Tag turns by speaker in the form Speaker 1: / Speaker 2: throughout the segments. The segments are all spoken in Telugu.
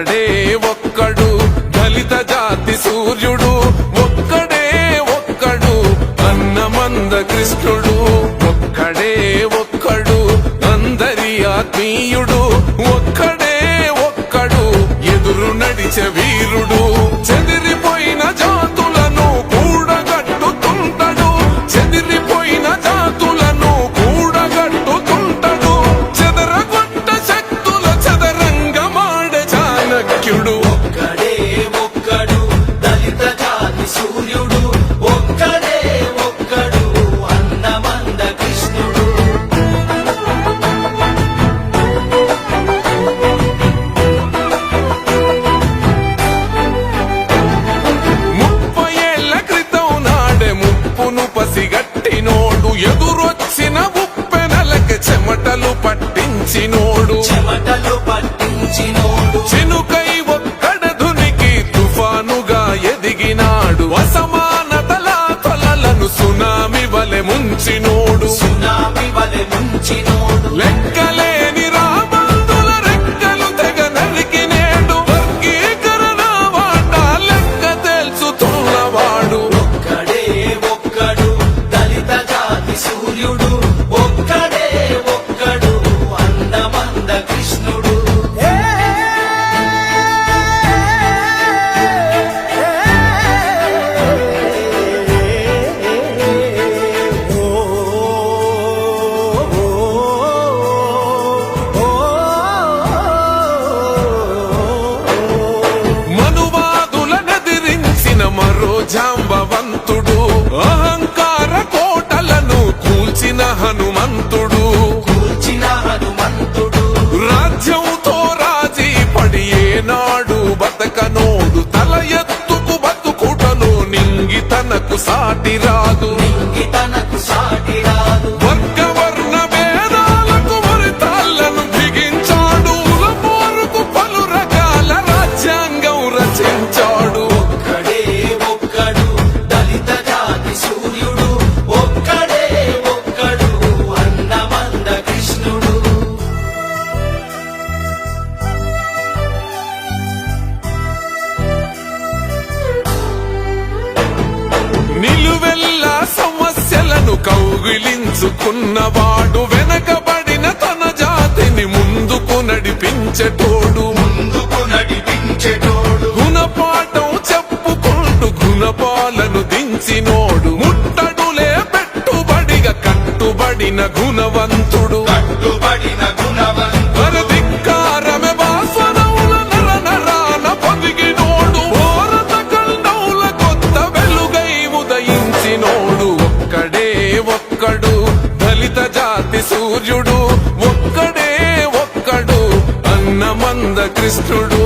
Speaker 1: ఒక్కడే ఒక్కడు దళిత జాతి సూర్యుడు, ఒక్కడే ఒక్కడు అన్నమంద కృష్ణుడు, ఒక్కడే ఒక్కడు అందరి ఆత్మీయుడు, ఒక్కడే ఒక్కడు ఎదురు నడిచే వీరుడు. చెదిరిపోయిన జాతులను కూడగట్టుతుంటడు, చెదిరిపోయిన జాతులను కూడగట్టుతుంటడు, చెదరగొట్ట శక్తుల చదరంగమాడే చాణక్యుడు.
Speaker 2: ఒక్కడే ఒక్కడు దళిత జాతి సూర్యుడు, ఒక్కడే ఒక్కడు అన్నమంద కృష్ణుడు.
Speaker 1: పసిగట్టినోడు ఎదురొచ్చిన ఉప్పెనలకి చెమటలు పట్టించినోడు,
Speaker 2: చెమటలు పట్టించినోడు
Speaker 1: చినుకై ఒక్కడ ధునికి తుఫానుగా ఎదిగినాడు, అసమానతల తొలలను సునామి వలె ముంచినోడు,
Speaker 2: సునామి వలె ముంచినోడు.
Speaker 1: లెక్కలేని రాబందుల రెక్కలు తెగ నరికినేడు, వర్గీకరణ వాట లెక్క తెలుసుతున్నవాడు.
Speaker 2: ఒక్కడే ఒక్కడు దళిత జాతి సూర్యుడు, ఒక్కడే ఒక్కడు అన్నమంద కృష్ణుడు.
Speaker 1: మనువాదులనెదిరించిన మరో జాంబవంతుడు, అహంకార కోటలను కూల్చిన హనుమంతుడు,
Speaker 2: కూల్చిన హనుమంతుడు.
Speaker 1: రాజ్యంతో రాజీ పడి ఏనాడు బతకనోడు, తల ఎత్తుకు బతుకుటలో నింగి తనకు సాటి రాదు,
Speaker 2: నింగి తనకు సాటి రాదు.
Speaker 1: వర్గవర్ణ భేదాలకు వరితాళ్లను బిగించాడు, కులపోరుకు పలు రకాల రాజ్యాంగం రచించాడు.
Speaker 2: ఒక్కడే ఒక్కడు దళిత జాతి సూర్యుడు, ఒక్కడే ఒక్కడు అన్నమంద కృష్ణుడు.
Speaker 1: నిలువెల్లా సమస్యలను కౌగిలించుకున్నవాడు, వెనకబడిన తన జాతిని ముందుకు నడిపించేటోడు,
Speaker 2: ముందుకు నడిపించేటోడు.
Speaker 1: గుణపాఠం చెప్పుకుంటూ గుణపాలను దించినోడు, ముట్టడులే పెట్టుబడిగా కట్టుబడిన గుణవంతుడు,
Speaker 2: కట్టుబడిన గుణవంతుడు.
Speaker 1: ధిక్కారమే వాసనవుల నర నరాన పొదిగినోడు, భారత ఖండౌల కొత్త వెలుగై ఉదయించినోడు. ఒక్కడే ఒక్కడు దళిత జాతి సూర్యుడు, ఒక్కడే ఒక్కడు అన్నమంద కృష్ణుడు,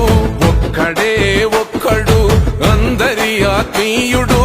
Speaker 1: ఒక్కడే ఒక్కడు అందరి ఆత్మీయుడు.